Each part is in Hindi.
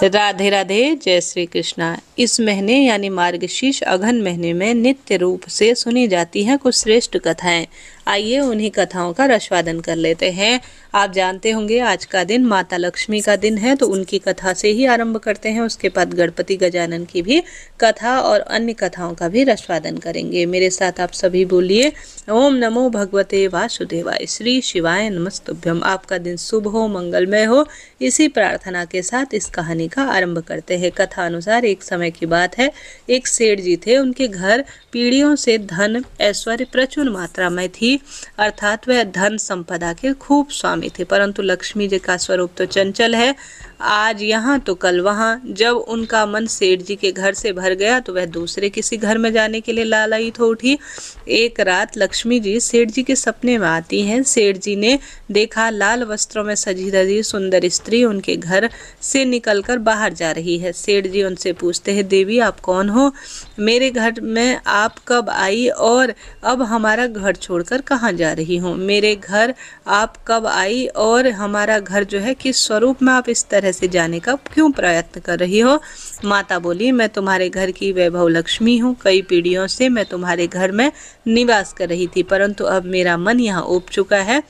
राधे राधे, जय श्री कृष्णा। इस महीने यानी मार्गशीर्ष अघन महीने में नित्य रूप से सुनी जाती हैं कुछ श्रेष्ठ कथाएं। आइए उन्हीं कथाओं का रसवादन कर लेते हैं। आप जानते होंगे आज का दिन माता लक्ष्मी का दिन है, तो उनकी कथा से ही आरंभ करते हैं। उसके बाद गणपति गजानन की भी कथा और अन्य कथाओं का भी रसवादन करेंगे। मेरे साथ आप सभी बोलिए, ओम नमो भगवते वासुदेवाय, श्री शिवाय नमस्तुभ्यम। आपका दिन शुभ हो, मंगलमय हो, इसी प्रार्थना के साथ इस कहानी का आरंभ करते हैं। कथा अनुसार एक समय की बात है, एक सेठ जी थे। उनके घर पीढ़ियों से धन ऐश्वर्य प्रचुर मात्रा में थी, अर्थात वह धन संपदा के खूब स्वामी थे। परंतु लक्ष्मी जी का स्वरूप तो चंचल है, आज यहाँ तो कल वहाँ। जब उनका मन सेठ जी के घर से भर गया तो वह दूसरे किसी घर में जाने के लिए लालायित हो उठी। एक रात लक्ष्मी जी सेठ जी के सपने में आती हैं। सेठ जी ने देखा लाल वस्त्रों में सजी धजी सुंदर स्त्री उनके घर से निकलकर बाहर जा रही है। सेठ जी उनसे पूछते हैं, देवी आप कौन हो? मेरे घर में आप कब आई और अब हमारा घर छोड़कर कहाँ जा रही हो? मेरे घर आप कब आई और हमारा घर जो है किस स्वरूप में आप इस तरह से जाने का क्यों प्रयत्न कर रही हो? माता बोली, मैं तुम्हारे घर की वैभव लक्ष्मी हूँ। कई पीढ़ियों से मैं तुम्हारे घर में निवास कर रही थी, परंतु अब मेरा मन यहाँ उब चुका है।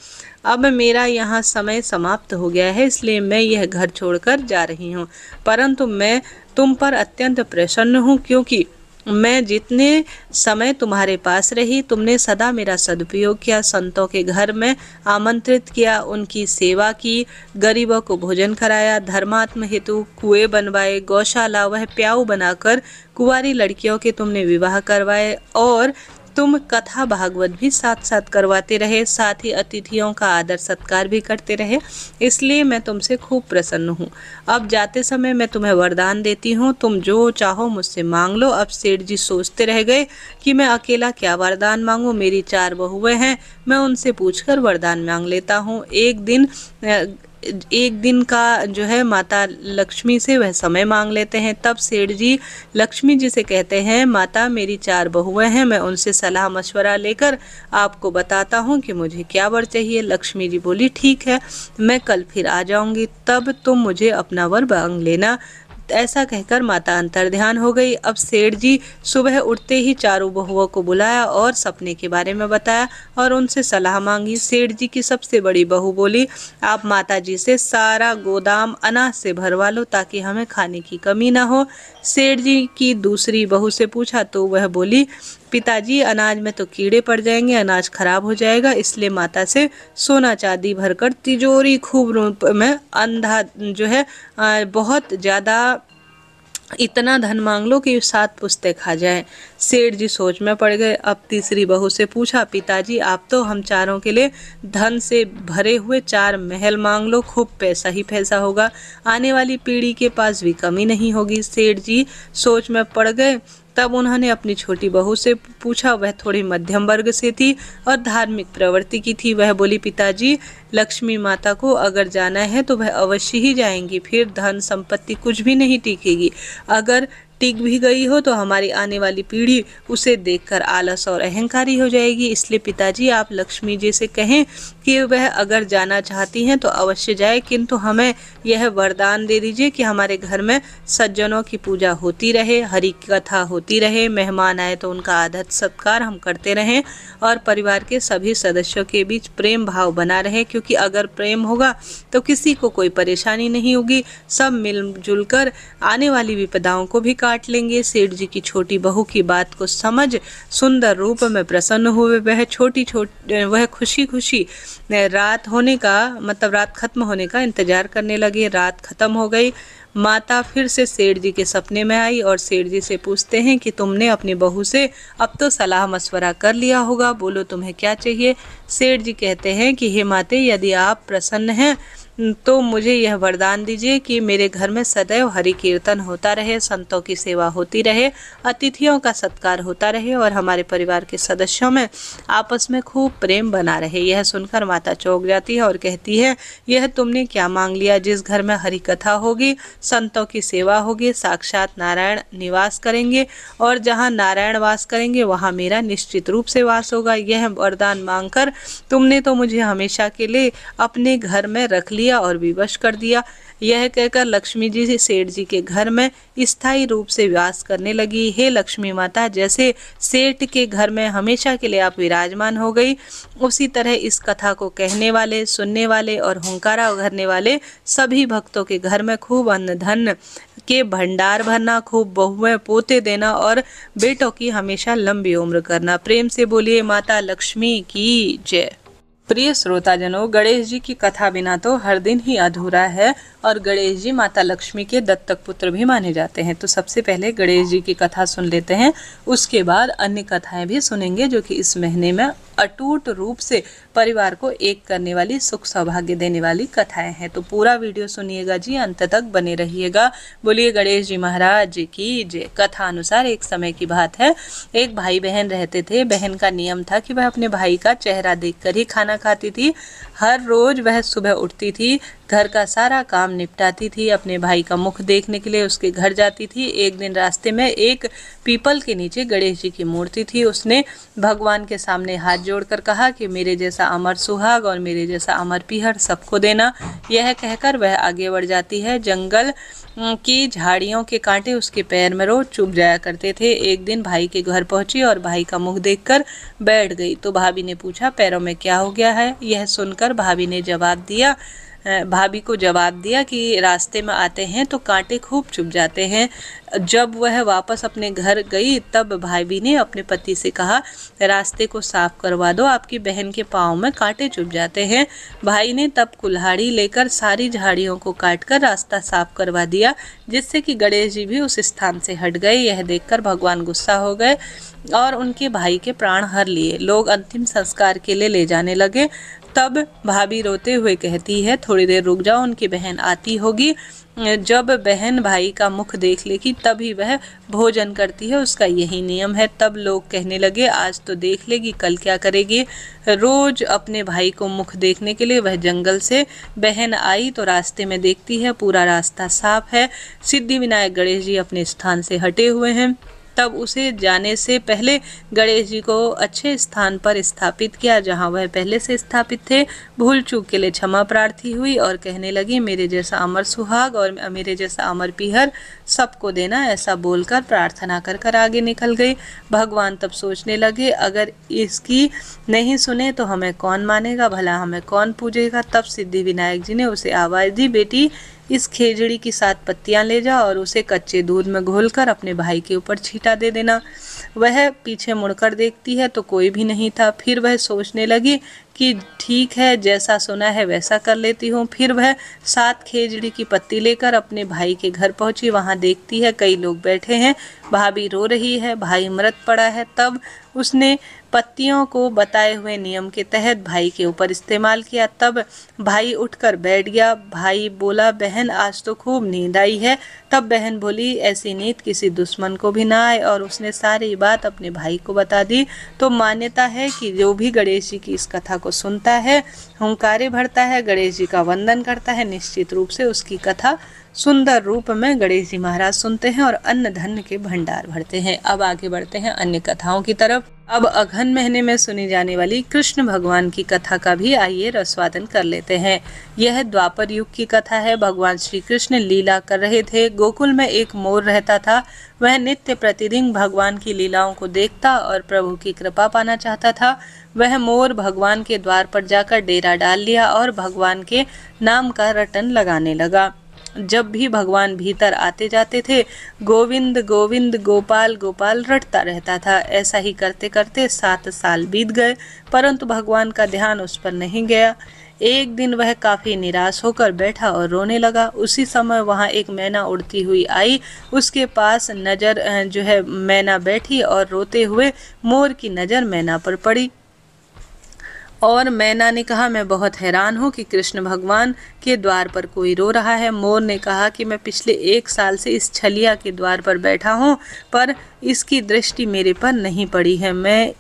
अब मेरा यहाँ समय समाप्त हो गया है, इसलिए मैं यह घर छोड़कर जा रही हूँ। परंतु मैं तुम पर अत्यंत प्रसन्न हूँ, क्योंकि मैं जितने समय तुम्हारे पास रही तुमने सदा मेरा सदुपयोग किया, संतों के घर में आमंत्रित किया, उनकी सेवा की, गरीबों को भोजन कराया, धर्मात्म हेतु कुएं बनवाए, गौशाला वह प्याऊ बनाकर कुंवारी लड़कियों के तुमने विवाह करवाए, और तुम कथा भागवत भी साथ साथ करवाते रहे, साथ ही अतिथियों का आदर सत्कार भी करते रहे, इसलिए मैं तुमसे खूब प्रसन्न हूँ। अब जाते समय मैं तुम्हें वरदान देती हूँ, तुम जो चाहो मुझसे मांग लो। अब सेठ जी सोचते रह गए कि मैं अकेला क्या वरदान मांगूं, मेरी 4 बहुएं हैं, मैं उनसे पूछकर वरदान मांग लेता हूँ। एक दिन का जो है माता लक्ष्मी से वह समय मांग लेते हैं। तब सेठ जी लक्ष्मी जी से कहते हैं, माता मेरी 4 बहुएं हैं, मैं उनसे सलाह मशवरा लेकर आपको बताता हूँ कि मुझे क्या वर चाहिए। लक्ष्मी जी बोली, ठीक है, मैं कल फिर आ जाऊंगी, तब तुम मुझे अपना वर मांग लेना। ऐसा कहकर माता अंतर्ध्यान हो गई। अब सेठ जी सुबह उठते ही 4 बहुओं को बुलाया और सपने के बारे में बताया और उनसे सलाह मांगी। सेठ जी की सबसे बड़ी बहू बोली, आप माता जी से सारा गोदाम अनाज से भरवा लो ताकि हमें खाने की कमी ना हो। सेठ जी की दूसरी बहू से पूछा तो वह बोली, पिताजी अनाज में तो कीड़े पड़ जाएंगे, अनाज खराब हो जाएगा, इसलिए माता से सोना चांदी भरकर तिजोरी खूब रूप में अंधा जो है बहुत ज़्यादा इतना धन मांग लो कि 7 पुश्ते खा जाए। सेठ जी सोच में पड़ गए। अब तीसरी बहू से पूछा, पिताजी आप तो हम चारों के लिए धन से भरे हुए 4 महल मांग लो, खूब पैसा ही पैसा होगा, आने वाली पीढ़ी के पास भी कमी नहीं होगी। सेठ जी सोच में पड़ गए। तब उन्होंने अपनी छोटी बहू से पूछा, वह थोड़ी मध्यम वर्ग से थी और धार्मिक प्रवृत्ति की थी। वह बोली, पिताजी लक्ष्मी माता को अगर जाना है तो वह अवश्य ही जाएंगी, फिर धन संपत्ति कुछ भी नहीं टिकेगी। अगर टिक भी गई हो तो हमारी आने वाली पीढ़ी उसे देखकर आलस और अहंकारी हो जाएगी, इसलिए पिताजी आप लक्ष्मी जी से कहें कि वह अगर जाना चाहती हैं तो अवश्य जाए, किंतु हमें यह वरदान दे दीजिए कि हमारे घर में सज्जनों की पूजा होती रहे, हरि कथा होती रहे, मेहमान आए तो उनका आदर सत्कार हम करते रहें और परिवार के सभी सदस्यों के बीच प्रेम भाव बना रहे, क्योंकि अगर प्रेम होगा तो किसी को कोई परेशानी नहीं होगी, सब मिलजुल कर आने वाली विपदाओं को भी काट लेंगे। सेठ जी की छोटी बहू की बात को समझ सुंदर रूप में प्रसन्न हुए। वह खुशी खुशी रात होने का मतलब रात खत्म होने का इंतजार करने लगे। रात खत्म हो गई। माता फिर से सेठ जी के सपने में आई और सेठ जी से पूछते हैं कि तुमने अपनी बहू से अब तो सलाह मशवरा कर लिया होगा, बोलो तुम्हें क्या चाहिए। सेठ जी कहते हैं कि हे माते, यदि आप प्रसन्न हैं तो मुझे यह वरदान दीजिए कि मेरे घर में सदैव हरि कीर्तन होता रहे, संतों की सेवा होती रहे, अतिथियों का सत्कार होता रहे और हमारे परिवार के सदस्यों में आपस में खूब प्रेम बना रहे। यह सुनकर माता चौंक जाती है और कहती है, यह तुमने क्या मांग लिया? जिस घर में हरि कथा होगी, संतों की सेवा होगी, साक्षात नारायण निवास करेंगे और जहाँ नारायण वास करेंगे वहाँ मेरा निश्चित रूप से वास होगा। यह वरदान मांगकर तुमने तो मुझे हमेशा के लिए अपने घर में रख लिया लिया और विवश कर दिया। यह कहकर लक्ष्मी जी सेठ जी के घर में स्थायी रूप से वास करने लगी। हे लक्ष्मी माता, जैसे सेठ के घर में हमेशा के लिए आप विराजमान हो गई, उसी तरह इस कथा को कहने वाले, सुनने वाले और हुंकारा भरने वाले सभी भक्तों के घर में खूब अन्न धन के भंडार भरना, खूब बहुएं पोते देना और बेटों की हमेशा लंबी उम्र करना। प्रेम से बोलिए माता लक्ष्मी की जय। प्रिय श्रोताजनों, गणेश जी की कथा बिना तो हर दिन ही अधूरा है और गणेश जी माता लक्ष्मी के दत्तक पुत्र भी माने जाते हैं। तो सबसे पहले गणेश जी की कथा सुन लेते हैं, उसके बाद अन्य कथाएं भी सुनेंगे जो कि इस महीने में अटूट रूप से परिवार को एक करने वाली, सुख सौभाग्य देने वाली कथाएं हैं। तो पूरा वीडियो सुनिएगा जी, अंत तक बने रहिएगा। बोलिए गणेश जी महाराज की जय। कथा अनुसार एक समय की बात है, एक भाई बहन रहते थे। बहन का नियम था कि वह अपने भाई का चेहरा देखकर ही खाना खाती थी। हर रोज वह सुबह उठती थी, घर का सारा काम निपटाती थी, अपने भाई का मुख देखने के लिए उसके घर जाती थी। एक दिन रास्ते में एक पीपल के नीचे गणेश जी की मूर्ति थी। उसने भगवान के सामने हाथ जोड़कर कहा कि मेरे जैसा अमर सुहाग और मेरे जैसा अमर पीहर सबको देना। यह कहकर वह आगे बढ़ जाती है। जंगल की झाड़ियों के कांटे उसके पैर में रोज चुभ जाया करते थे। एक दिन भाई के घर पहुंची और भाई का मुख देखकर बैठ गई। तो भाभी ने पूछा, पैरों में क्या हो गया है? यह सुनकर भाभी को जवाब दिया कि रास्ते में आते हैं तो कांटे खूब चुभ जाते हैं। जब वह वापस अपने घर गई तब भाभी ने अपने पति से कहा, रास्ते को साफ करवा दो, आपकी बहन के पाँव में कांटे चुभ जाते हैं। भाई ने तब कुल्हाड़ी लेकर सारी झाड़ियों को काटकर रास्ता साफ करवा दिया, जिससे कि गणेश जी भी उस स्थान से हट गए। यह देखकर भगवान गुस्सा हो गए और उनके भाई के प्राण हर लिए। लोग अंतिम संस्कार के लिए ले जाने लगे। तब भाभी रोते हुए कहती है, थोड़ी देर रुक जाओ, उनकी बहन आती होगी। जब बहन भाई का मुख देख लेगी तभी वह भोजन करती है, उसका यही नियम है। तब लोग कहने लगे, आज तो देख लेगी, कल क्या करेगी। रोज अपने भाई को मुख देखने के लिए वह जंगल से बहन आई तो रास्ते में देखती है पूरा रास्ता साफ है, सिद्धि विनायक गणेश जी अपने स्थान से हटे हुए हैं। तब उसे जाने से पहले गणेश जी को अच्छे स्थान पर स्थापित किया जहां वह पहले से स्थापित थे। भूल चूक के लिए क्षमा प्रार्थी हुई और कहने लगी, मेरे जैसा अमर सुहाग और मेरे जैसा अमर पीहर सबको देना। ऐसा बोलकर प्रार्थना कर कर आगे निकल गई। भगवान तब सोचने लगे, अगर इसकी नहीं सुने तो हमें कौन मानेगा, भला हमें कौन पूजेगा। तब सिद्धि विनायक जी ने उसे आवाज दी, बेटी इस खेजड़ी की 7 पत्तियां ले जा और उसे कच्चे दूध में घोलकर अपने भाई के ऊपर छींटा दे देना। वह पीछे मुड़कर देखती है तो कोई भी नहीं था। फिर वह सोचने लगी कि ठीक है, जैसा सुना है वैसा कर लेती हूँ। फिर वह 7 खेजड़ी की पत्ती लेकर अपने भाई के घर पहुंची। वहां देखती है कई लोग बैठे हैं, भाभी रो रही है, भाई मृत पड़ा है। तब उसने पत्तियों को बताए हुए नियम के तहत भाई के ऊपर इस्तेमाल किया। तब भाई उठकर बैठ गया। भाई बोला, बहन आज तो खूब नींद आई है। तब बहन बोली, ऐसी नींद किसी दुश्मन को भी ना आए, और उसने सारी बात अपने भाई को बता दी। तो मान्यता है कि जो भी गणेश जी की इस कथा को सुनता है, हुंकारे भरता है, गणेश जी का वंदन करता है, निश्चित रूप से उसकी कथा सुंदर रूप में गणेश जी महाराज सुनते हैं और अन्न धन के भंडार भरते हैं। अब आगे बढ़ते हैं अन्य कथाओं की तरफ। अब अघन महीने में सुनी जाने वाली कृष्ण भगवान की कथा का भी आइए रसवादन कर लेते हैं। यह द्वापर युग की कथा है। भगवान श्री कृष्ण लीला कर रहे थे। गोकुल में एक मोर रहता था। वह नित्य प्रतिदिन भगवान की लीलाओं को देखता और प्रभु की कृपा पाना चाहता था। वह मोर भगवान के द्वार पर जाकर डेरा डाल लिया और भगवान के नाम का रटन लगाने लगा। जब भी भगवान भीतर आते जाते थे, गोविंद गोविंद गोपाल गोपाल रटता रहता था। ऐसा ही करते करते 7 साल बीत गए, परंतु भगवान का ध्यान उस पर नहीं गया। एक दिन वह काफी निराश होकर बैठा और रोने लगा। उसी समय वहां एक मैना उड़ती हुई आई। उसके पास मैना बैठी और रोते हुए मोर की नजर मैना पर पड़ी और मैना ने कहा, मैं बहुत हैरान हूँ कि कृष्ण भगवान के द्वार पर कोई रो रहा है। मोर ने कहा कि मैं पिछले 1 साल से इस छलिया के द्वार पर बैठा हूँ, पर इसकी दृष्टि मेरे पर नहीं पड़ी है। मैं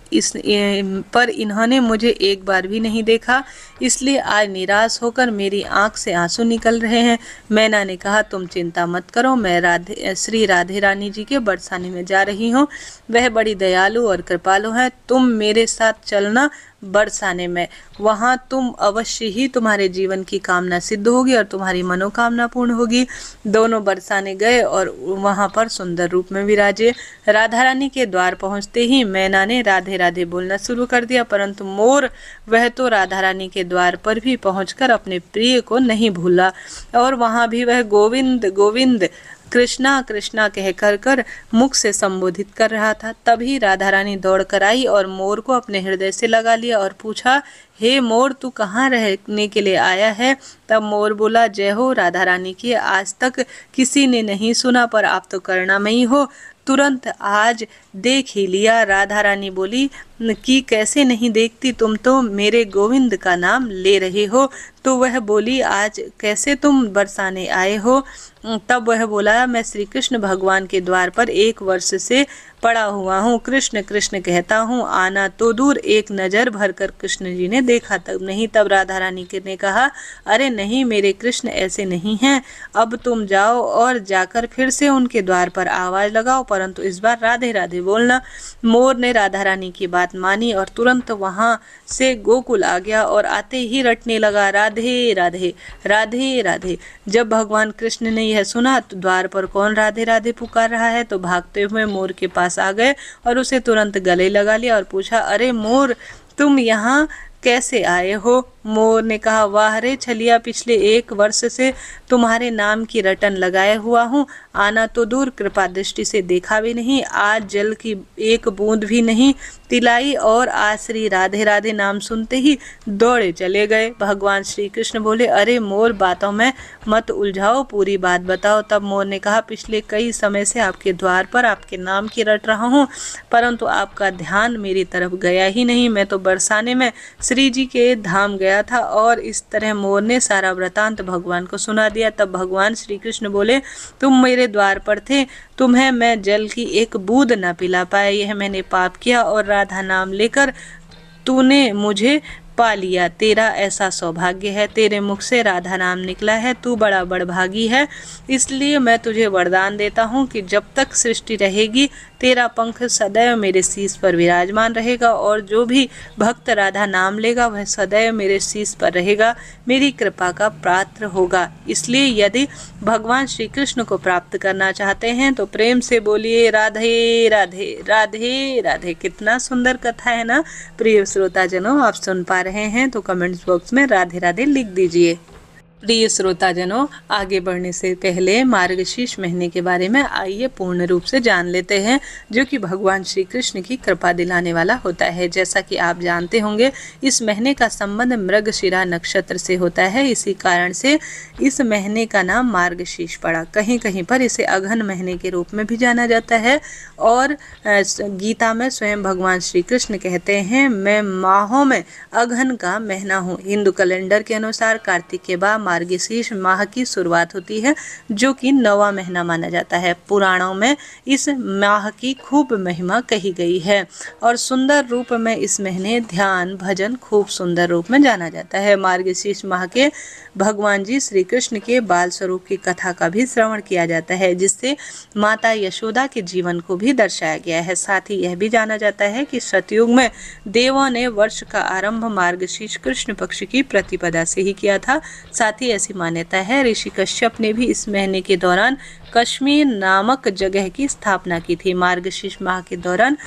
पर इन्होंने मुझे एक बार भी नहीं देखा, इसलिए आज निराश होकर मेरी आंख से आंसू निकल रहे हैं। मैना ने कहा, तुम चिंता मत करो, मैं श्री राधे रानी जी के बरसाने में जा रही हूँ। वह बड़ी दयालु और कृपालु हैं। तुम मेरे साथ चलना बरसाने में, वहाँ तुम अवश्य ही तुम्हारे जीवन की कामना सिद्ध होगी और तुम्हारी मनोकामना पूर्ण होगी। दोनों बरसाने गए और वहाँ पर सुंदर रूप में विराजे। राधा रानी के द्वार पहुँचते ही मैना ने राधे राधे बोलना शुरू कर दिया, परंतु मोर वह तो राधा रानी के द्वार पर भी पहुंचकर अपने प्रिय को नहीं भूला और वहाँ भी वह गोविंद गोविंद कृष्णा कृष्णा कहकर मुख से संबोधित कर रहा था। तभी राधा रानी दौड़ कर आई और मोर को अपने हृदय से लगा लिया और पूछा, हे मोर, तू कहाँ रहने के लिए आया है? तब मोर बोला, जय हो राधा रानी की, आज तक किसी ने नहीं सुना, पर आप तो करुणामयी हो, तुरंत आज देख ही लिया। राधा रानी बोली कि कैसे नहीं देखती, तुम तो मेरे गोविंद का नाम ले रहे हो। तो वह बोली, आज कैसे तुम बरसाने आए हो? तब वह बोला, मैं श्री कृष्ण भगवान के द्वार पर 1 वर्ष से पड़ा हुआ हूँ, कृष्ण कृष्ण कहता हूँ, आना तो दूर एक नज़र भरकर कृष्ण जी ने देखा तब नहीं। तब राधा रानी ने कहा, अरे नहीं मेरे कृष्ण ऐसे नहीं हैं, अब तुम जाओ और जाकर फिर से उनके द्वार पर आवाज़ लगाओ, परंतु इस बार राधे राधे बोलना। मोर ने राधा रानी की बात मानी और तुरंत वहाँ से गोकुल आ गया और आते ही रटने लगा, राधे राधे राधे राधे। जब भगवान कृष्ण ने यह सुना तो द्वार पर कौन राधे राधे पुकार रहा है, तो भागते हुए मोर के पास आ गए और उसे तुरंत गले लगा लिया और पूछा, अरे मोर, तुम यहाँ कैसे आए हो? मोर ने कहा, वाह रे छलिया, पिछले 1 वर्ष से तुम्हारे नाम की रटन लगाए हुआ हूँ, आना तो दूर कृपा दृष्टि से देखा भी नहीं, आज जल की एक बूंद भी नहीं तिलाई और आज श्री राधे राधे नाम सुनते ही दौड़े चले गए। भगवान श्री कृष्ण बोले, अरे मोर, बातों में मत उलझाओ, पूरी बात बताओ। तब मोर ने कहा, पिछले कई समय से आपके द्वार पर आपके नाम की रट रहा हूँ, परंतु आपका ध्यान मेरी तरफ गया ही नहीं। मैं तो बरसाने में श्री जी के धाम गया था। और इस तरह मोर ने सारा वृतांत भगवान को सुना दिया। तब भगवान श्री कृष्ण बोले, तुम मेरे द्वार पर थे, तुम्हें मैं जल की एक बूंद न पिला पाया, यह मैंने पाप किया और राधा नाम लेकर तूने मुझे पा लिया। तेरा ऐसा सौभाग्य है, तेरे मुख से राधा नाम निकला है, तू बड़ा बड़भागी है। इसलिए मैं तुझे वरदान देता हूँ कि जब तक सृष्टि रहेगी तेरा पंख सदैव मेरे शीश पर विराजमान रहेगा और जो भी भक्त राधा नाम लेगा वह सदैव मेरे शीश पर रहेगा, मेरी कृपा का पात्र होगा। इसलिए यदि भगवान श्री कृष्ण को प्राप्त करना चाहते हैं तो प्रेम से बोलिए, राधे राधे राधे राधे। कितना सुंदर कथा है ना प्रिय श्रोताजनों, आप सुन पा रहे हैं तो कमेंट्स बॉक्स में राधे राधे लिख दीजिए। प्रिय श्रोताजनों, आगे बढ़ने से पहले मार्गशीर्ष महीने के बारे में आइए पूर्ण रूप से जान लेते हैं, जो कि भगवान श्री कृष्ण की कृपा दिलाने वाला होता है। जैसा कि आप जानते होंगे, इस महीने का संबंध मृगशिरा नक्षत्र से होता है, इसी कारण से इस महीने का नाम मार्गशीर्ष पड़ा। कहीं कहीं पर इसे अघन महीने के रूप में भी जाना जाता है और गीता में स्वयं भगवान श्री कृष्ण कहते हैं, मैं माहों में अघन का महीना हूँ। हिंदू कैलेंडर के अनुसार कार्तिक के बाद मार्गशीर्ष माह की शुरुआत होती है, जो कि 9वां महीना माना जाता है। पुराणों में इस माह की खूब महिमा कही गई है और सुंदर रूप में इस महीने ध्यान भजन खूब सुंदर रूप में जाना जाता है। मार्गशीर्ष माह के भगवान जी श्री कृष्ण के बाल स्वरूप की कथा का भी श्रवण किया जाता है, जिससे माता यशोदा के जीवन को भी दर्शाया गया है। साथ ही यह भी जाना जाता है कि सतयुग में देवों ने वर्ष का आरंभ मार्गशीर्ष कृष्ण पक्ष की प्रतिपदा से ही किया था। साथ ही ऐसी मान्यता है, ऋषि कश्यप ने भी इस महीने के दौरान कश्मीर नामक जगह की स्थापना की थी। मार्गशीर्ष माह के दौरान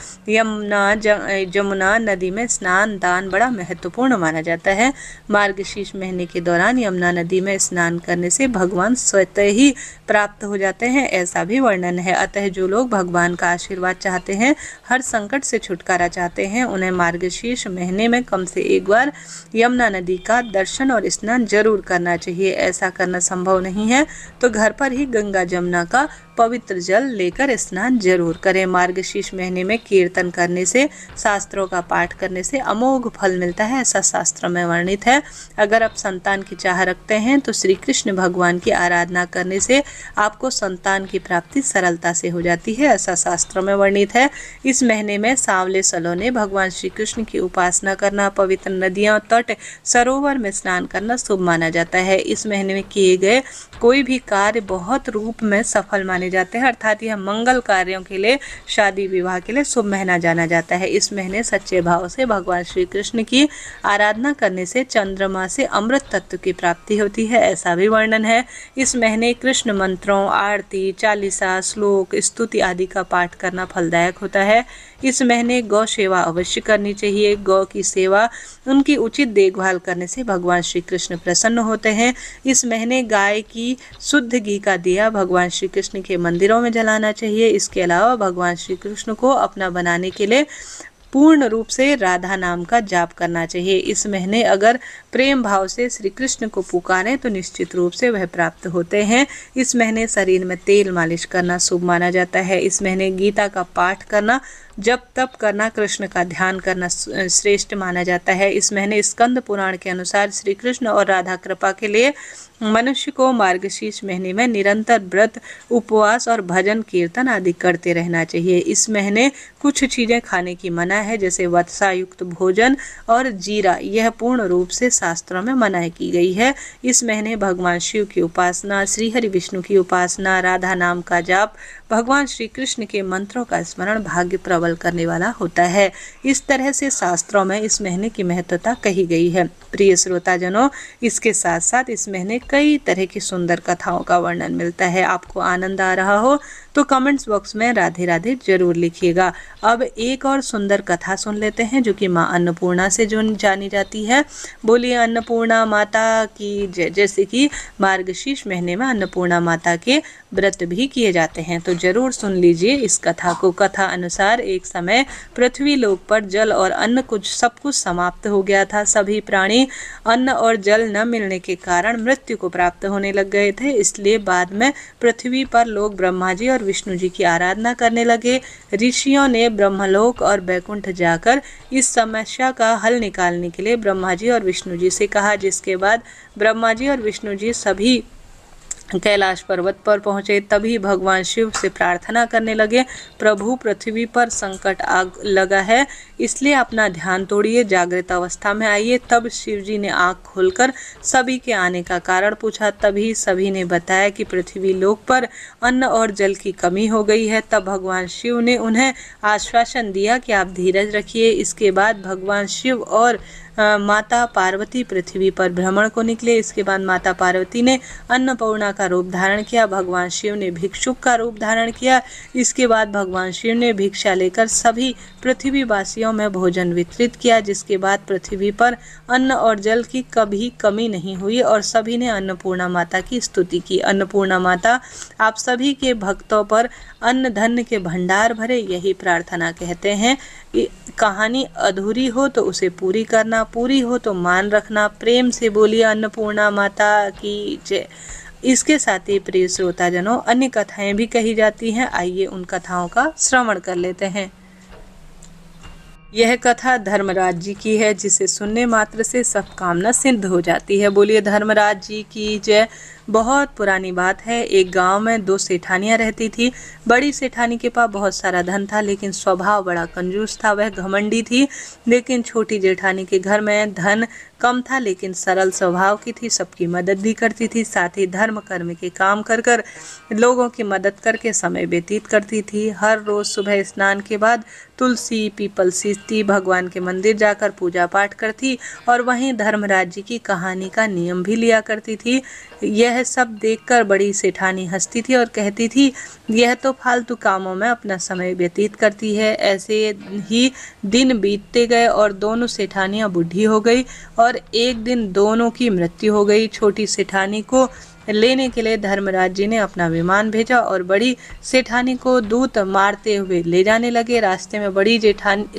जमुना नदी में स्नान दान बड़ा महत्वपूर्ण माना जाता है। मार्गशीर्ष महीने के दौरान यमुना नदी में स्नान करने से भगवान स्वतः ही प्राप्त हो जाते हैं, ऐसा भी वर्णन है। अतः जो लोग भगवान का आशीर्वाद चाहते हैं, हर संकट से छुटकारा चाहते हैं, उन्हें मार्गशीर्ष महीने में कम से एक बार यमुना नदी का दर्शन और स्नान जरूर करना चाहिए। ऐसा करना संभव नहीं है तो घर पर ही गंगा जमुना का पवित्र जल लेकर स्नान जरूर करें। मार्गशीर्ष महीने में कीर्तन करने से, शास्त्रों का पाठ करने से अमोघ फल मिलता है, ऐसा शास्त्र में वर्णित है। अगर आप संतान की चाह रखते हैं तो श्री कृष्ण भगवान की आराधना करने से आपको संतान की प्राप्ति सरलता से हो जाती है, ऐसा शास्त्र में वर्णित है। इस महीने में सांवले सलोने भगवान श्री कृष्ण की उपासना करना, पवित्र नदियां, तट, सरोवर में स्नान करना शुभ माना जाता है। इस महीने में किए गए कोई भी कार्य बहुत रूप में सफल माने जाते हैं, अर्थात यह मंगल कार्यों के लिए, शादी विवाह के लिए शुभ महीना जाना जाता है। इस महीने सच्चे भाव से भगवान श्री कृष्ण की आराधना करने से चंद्रमा से अमृत तत्व की प्राप्ति होती है, ऐसा भी वर्णन है। इस महीने कृष्ण मंत्रों, आरती, चालीसा, श्लोक, स्तुति आदि का पाठ करना फलदायक होता है। इस महीने गौ सेवा अवश्य करनी चाहिए। गौ की सेवा, उनकी उचित देखभाल करने से भगवान श्री कृष्ण प्रसन्न होते हैं। इस महीने गाय की शुद्ध घी का दिया भगवान श्री कृष्ण के मंदिरों में जलाना चाहिए। इसके अलावा भगवान श्री कृष्ण को अपना बनाने के लिए पूर्ण रूप से राधा नाम का जाप करना चाहिए। इस महीने अगर प्रेम भाव से श्री कृष्ण को पुकारें तो निश्चित रूप से वह प्राप्त होते हैं। इस महीने शरीर में तेल मालिश करना शुभ माना जाता है। इस महीने गीता का पाठ करना, जप तप करना, कृष्ण का ध्यान करना श्रेष्ठ माना जाता है। इस महीने स्कंद पुराण के अनुसार श्री कृष्ण और राधा कृपा के लिए मनुष्य को मार्गशीर्ष महीने में निरंतर व्रत, उपवास और भजन कीर्तन आदि करते रहना चाहिए। इस महीने कुछ चीजें खाने की मना है, जैसे वत्सा युक्त भोजन और जीरा, यह पूर्ण रूप से शास्त्रों में मनाही की गई है। इस महीने भगवान शिव की उपासना, श्री हरि विष्णु की उपासना, राधा नाम का जाप, भगवान श्री कृष्ण के मंत्रों का स्मरण भाग्य प्रबल करने वाला होता है। इस तरह से शास्त्रों में इस महीने की महत्वता कही गई है। प्रिय श्रोताजनों, इसके साथ साथ इस महीने कई तरह की सुंदर कथाओं का वर्णन मिलता है। आपको आनंद आ रहा हो तो कमेंट्स बॉक्स में राधे राधे जरूर लिखिएगा। अब एक और सुंदर कथा सुन लेते हैं जो कि माँ अन्नपूर्णा से जो जानी जाती है। बोलिए अन्नपूर्णा माता की जय। जैसे कि मार्गशीर्ष महीने में अन्नपूर्णा माता के व्रत भी किए जाते हैं, तो जरूर सुन लीजिए इस कथा को। कथा अनुसार एक समय पृथ्वी लोक पर जल और अन्न सब कुछ समाप्त हो गया था। सभी प्राणी अन्न और जल न मिलने के कारण मृत्यु को प्राप्त होने लग गए थे। इसलिए बाद में पृथ्वी पर लोग ब्रह्मा जी और विष्णु जी की आराधना करने लगे। ऋषियों ने ब्रह्मलोक और बैकुंठ जाकर इस समस्या का हल निकालने के लिए ब्रह्मा जी और विष्णु जी से कहा, जिसके बाद ब्रह्मा जी और विष्णु जी सभी कैलाश पर्वत पर पहुंचे। तभी भगवान शिव से प्रार्थना करने लगे, प्रभु पृथ्वी पर संकट आ लगा है, इसलिए अपना ध्यान तोड़िए, जागृत अवस्था में आइए। तब शिव जी ने आंख खोलकर सभी के आने का कारण पूछा। तभी सभी ने बताया कि पृथ्वी लोक पर अन्न और जल की कमी हो गई है। तब भगवान शिव ने उन्हें आश्वासन दिया कि आप धीरज रखिए। इसके बाद भगवान शिव और माता पार्वती पृथ्वी पर भ्रमण को निकले। इसके बाद माता पार्वती ने अन्नपूर्णा का रूप धारण किया, भगवान शिव ने भिक्षुक का रूप धारण किया। इसके बाद भगवान शिव ने भिक्षा लेकर सभी पृथ्वी वासियों में भोजन वितरित किया, जिसके बाद पृथ्वी पर अन्न और जल की कभी कमी नहीं हुई और सभी ने अन्नपूर्णा माता की स्तुति की। अन्नपूर्णा माता, आप सभी के भक्तों पर अन्न धन के भंडार भरे, यही प्रार्थना कहते हैं। कहानी अधूरी हो तो उसे पूरी करना, पूरी हो तो मान रखना। प्रेम से बोलिए अन्नपूर्णा माता की जय। इसके साथ ही प्रिय श्रोताजनों, अन्य कथाएं भी कही जाती हैं। आइए उन कथाओं का श्रवण कर लेते हैं। यह कथा धर्मराज जी की है, जिसे सुनने मात्र से सब कामना सिद्ध हो जाती है। बोलिए धर्मराज जी की जय। बहुत पुरानी बात है। एक गांव में दो सेठानियां रहती थी। बड़ी सेठानी के पास बहुत सारा धन था, लेकिन स्वभाव बड़ा कंजूस था, वह घमंडी थी। लेकिन छोटी जेठानी के घर में धन कम था, लेकिन सरल स्वभाव की थी, सबकी मदद भी करती थी। साथ ही धर्म कर्म के काम कर कर लोगों की मदद करके समय व्यतीत करती थी। हर रोज सुबह स्नान के बाद तुलसी पीपल सींचती, भगवान के मंदिर जाकर पूजा पाठ करती और वहीं धर्मराज जी की कहानी का नियम भी लिया करती थी। यह सब देखकर बड़ी सेठानी हंसती थी और कहती थी, यह तो फालतू कामों में अपना समय व्यतीत करती है। ऐसे ही दिन बीतते गए और दोनों सेठानियां बूढ़ी हो गई और एक दिन दोनों की मृत्यु हो गई। छोटी सेठानी को लेने के लिए धर्मराज जी ने अपना विमान भेजा और बड़ी सेठानी को दूत मारते हुए ले जाने लगे। रास्ते में बड़ी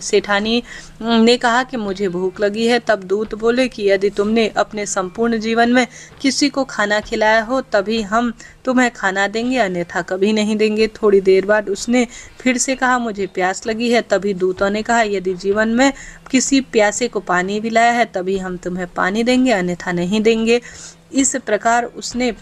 सेठानी ने कहा कि मुझे भूख लगी है। तब दूत बोले कि यदि तुमने अपने संपूर्ण जीवन में किसी को खाना खिलाया हो तभी हम तुम्हें खाना देंगे, अन्यथा कभी नहीं देंगे। थोड़ी देर बाद उसने फिर से कहा मुझे प्यास लगी है। तभी दूतों ने कहा यदि जीवन में किसी प्यासे को पानी पिलाया है तभी हम तुम्हें पानी देंगे, अन्यथा नहीं देंगे। इस प्रकार उसने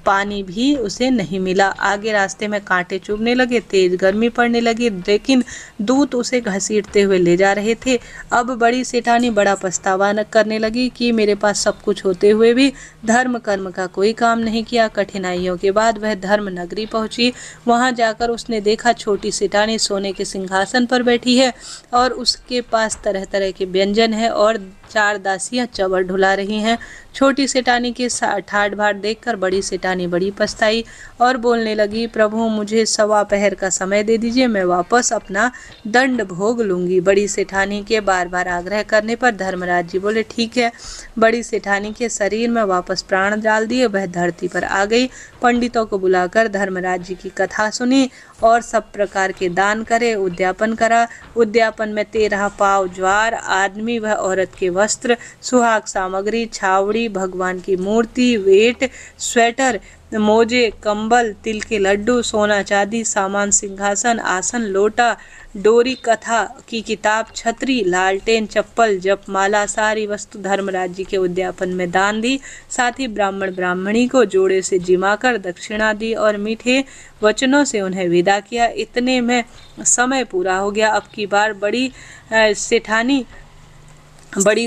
पानी भी उसे नहीं मिला। आगे रास्ते में कांटे चुभने लगे, तेज गर्मी पड़ने लगी, लेकिन दूत उसे घसीटते हुए ले जा रहे थे। अब बड़ी सेठानी बड़ा पछतावा करने लगी कि मेरे पास सब कुछ होते हुए भी धर्म कर्म का कोई काम नहीं किया। कठिनाइयों के बाद वह धर्म नगरी पहुंची। वहां जाकर उसने देखा छोटी सेठानी सोने के सिंहासन पर बैठी है और उसके पास तरह तरह के व्यंजन है और 4 दासियां चवर ढुला रही हैं। छोटी सेठानी के ठाट बाट देखकर बड़ी सेठानी बड़ी पछताई और बोलने लगी, प्रभु मुझे 1.25 पहर का समय दे दीजिए, मैं वापस अपना दंड भोग लूंगी। बड़ी सेठानी के बार बार आग्रह करने पर धर्मराज जी बोले ठीक है। बड़ी सेठानी के शरीर में वापस प्राण डाल दिए, वह धरती पर आ गई। पंडितों को बुलाकर धर्मराज जी की कथा सुनी और सब प्रकार के दान करे, उद्यापन करा। उद्यापन में 13 पाव ज्वार, आदमी व औरत के वस्त्र, सुहाग सामग्री, छावड़ी, भगवान की मूर्ति, वेट, स्वेटर, मोजे, कंबल, तिल के लड्डू, सोना चांदी सामान, सिंहासन, आसन, लोटा, डोरी, कथा की किताब, छतरी, लालटेन, चप्पल, जपमाला, सारी वस्तु धर्मराज जी के उद्यापन में दान दी। साथ ही ब्राह्मण ब्राह्मणी को जोड़े से जिमाकर दक्षिणा दी और मीठे वचनों से उन्हें विदा किया। इतने में समय पूरा हो गया। अब की बार बड़ी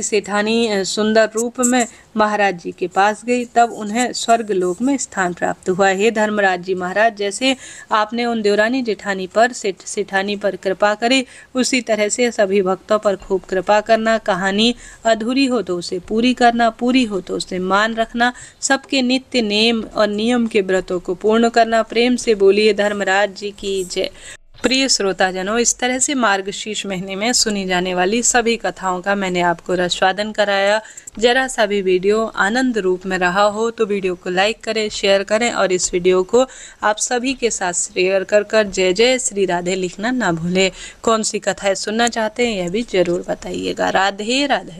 सेठानी सुंदर रूप में महाराज जी के पास गई। तब उन्हें स्वर्ग लोक में स्थान प्राप्त हुआ। हे धर्मराज जी महाराज, जैसे आपने उन देवरानी जेठानी पर सेठानी पर कृपा करी, उसी तरह से सभी भक्तों पर खूब कृपा करना। कहानी अधूरी हो तो उसे पूरी करना, पूरी हो तो उसे मान रखना। सबके नित्य नेम और नियम के व्रतों को पूर्ण करना। प्रेम से बोलिए धर्मराज जी की जय। प्रिय श्रोताजनों, इस तरह से मार्गशीर्ष महीने में सुनी जाने वाली सभी कथाओं का मैंने आपको रसवादन कराया। जरा सा भी वीडियो आनंद रूप में रहा हो तो वीडियो को लाइक करें, शेयर करें और इस वीडियो को आप सभी के साथ शेयर कर जय जय श्री राधे लिखना ना भूलें। कौन सी कथाएं सुनना चाहते हैं यह भी जरूर बताइएगा। राधे राधे।